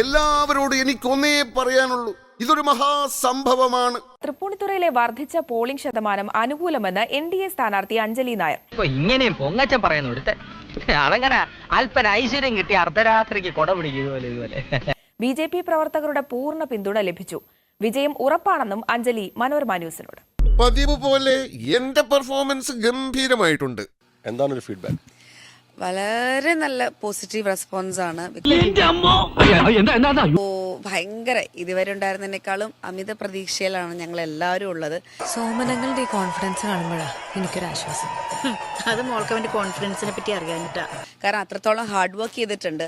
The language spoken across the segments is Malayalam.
എല്ലാവരോടും എനിക്കൊന്നേ പറയാനുള്ളൂ, ഇതൊരു മഹാസംഭവമാണ്. തൃപ്പൂണിത്തുറയിലെ വർദ്ധിച്ച പോളിംഗ് ശതമാനം അനുകൂലമെന്ന് NDA സ്ഥാനാർത്ഥി അഞ്ജലി നായർ. ഇങ്ങനെയും പൊങ്ങച്ചം പറയുന്നു അതങ്ങനെ അല്പന ഐശ്വര്യം കിട്ടി അർദ്ധരാത്രിക്ക് കൊട പിടിക്കുപോലെ. BJP പ്രവർത്തകരുടെ പൂർണ്ണ പിന്തുണ ലഭിച്ചു. വിജയം ഉറപ്പാണെന്നും അഞ്ജലി മനോരമ ന്യൂസിനോട്. പതിവ് പോലെ എന്റെ പെർഫോമൻസ് ഗംഭീരമായിട്ടുണ്ട്. എന്താണ് ഒരു ഫീഡ്ബാക്ക്? വളരെ നല്ല പോസിറ്റീവ് റെസ്പോൺസ് ആണ്. ഭയങ്കര ഇതുവരെ ഉണ്ടായിരുന്നതിനേക്കാളും അമിത പ്രതീക്ഷയിലാണ് ഞങ്ങൾ എല്ലാവരും ഉള്ളത്. സോമനങ്ങളുടെ കോൺഫിഡൻസ് കാണുമ്പോഴാണ് എനിക്കൊരാശ്വാസം. അത് മോൾക്ക് അവന്റെ കോൺഫിഡൻസിനെ പറ്റി അറിയാനിട്ടാ. കാരണം അത്രത്തോളം ഹാർഡ് വർക്ക് ചെയ്തിട്ടുണ്ട്.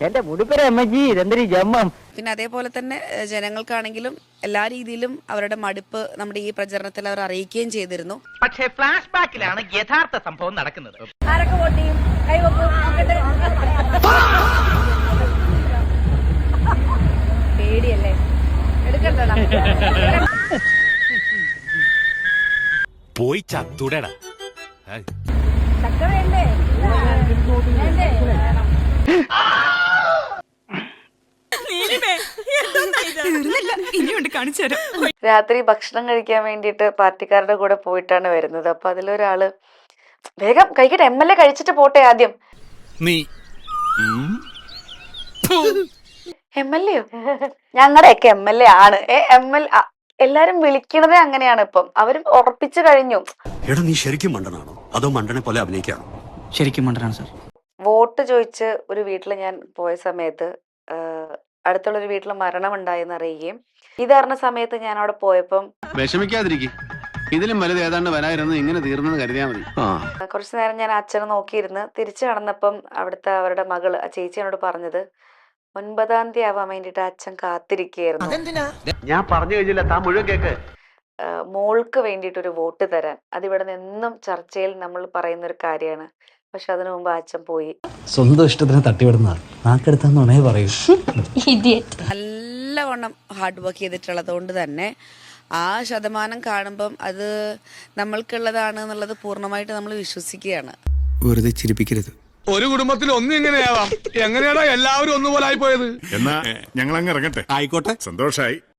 എന്റെ മുടിപ്പര അമ്മജി ഇതെന്തൊരു ജമ്മം. പിന്നെ അതേപോലെ തന്നെ ജനങ്ങൾക്കാണെങ്കിലും എല്ലാ രീതിയിലും അവരുടെ മടുപ്പ് നമ്മുടെ ഈ പ്രചരണത്തിൽ അവർ അറിയിക്കുകയും ചെയ്തിരുന്നു. പക്ഷേ ഫ്ലാഷ് ബാക്കിലാണ് യഥാർത്ഥ സംഭവം നടക്കുന്നത്. പേടിയല്ലേ? പോയി ചത്തുടടാ. രാത്രി ഭക്ഷണം കഴിക്കാൻ വേണ്ടിയിട്ട് പാർട്ടിക്കാരുടെ കൂടെ പോയിട്ടാണ് വരുന്നത്. അപ്പൊ അതിലൊരാള് വേഗം കഴിക്കട്ടെ, MLA കഴിച്ചിട്ട് പോട്ടെ ആദ്യം. നീ MLAയോ? ഞങ്ങളുടെയൊക്കെ MLA ആണ്. എല്ലാരും വിളിക്കണതേ അങ്ങനെയാണ്. ഇപ്പം അവരും ഉറപ്പിച്ചു കഴിഞ്ഞു. എടാ നീ ശരിക്കും മണ്ടനാണോ അതോ മണ്ടനെ പോലെ അഭിനയിക്കാണോ? ശരിക്കും മണ്ടനാണ് സാർ. വോട്ട് ചോദിച്ച് ഒരു വീട്ടിൽ ഞാൻ പോയ സമയത്ത് അടുത്തുള്ളൊരു വീട്ടിൽ മരണമുണ്ടായെന്ന് അറിയുകയും ഇതറിഞ്ഞ സമയത്ത് ഞാൻ അവിടെ പോയപ്പം വിഷമിക്കാതിരിക്കും, ഇതിലും വലുത് ഏതാണ്ട് വരായിരുന്നു, ഇങ്ങനെ തീർന്നെന്ന് കരുതിയാൽ മതി. കുറച്ചു നേരം ഞാൻ അച്ഛനെ നോക്കിയിരുന്ന് തിരിച്ചു കടന്നപ്പം അവരുടെ മകള് ആ ചേച്ചിയോട് പറഞ്ഞത് 9-ാം തീയതി ആവാൻ വേണ്ടിട്ട് അച്ഛൻ കാത്തിരിക്കുകയായിരുന്നു. ഞാൻ പറഞ്ഞു കഴിഞ്ഞില്ല, താൻ മുഴുവൻ കേക്ക്. മോൾക്ക് വേണ്ടിയിട്ടൊരു വോട്ട് തരാൻ. അതിവിടെ നിന്നും ചർച്ചയിൽ നമ്മൾ പറയുന്ന ഒരു കാര്യമാണ്. പക്ഷെ അതിനു മുമ്പ് അച്ഛൻ പോയി. സ്വന്തം ഇഷ്ടത്തിന് തട്ടിവിടുന്ന നാക്കെടുത്താന്നുണേ പറയൂ. നല്ലവണ്ണം ഹാർഡ് വർക്ക് ചെയ്തിട്ടുള്ളത് കൊണ്ട് തന്നെ ആ ശതമാനം കാണുമ്പം അത് നമ്മൾക്കുള്ളതാണ് എന്നുള്ളത് പൂർണ്ണമായിട്ട് നമ്മൾ വിശ്വസിക്കുകയാണ്. വെറുതെ ചിരിപ്പിക്കരുത്. ഒരു കുടുംബത്തിൽ ഒന്നും ഇങ്ങനെയാവാം. എങ്ങനെയാണോ എല്ലാവരും ഒന്നുപോലെ ആയി പോയത്? എന്നാ ഞങ്ങൾ അങ്ങ് ഇറങ്ങട്ടെ. ആയിക്കോട്ടെ, സന്തോഷായി.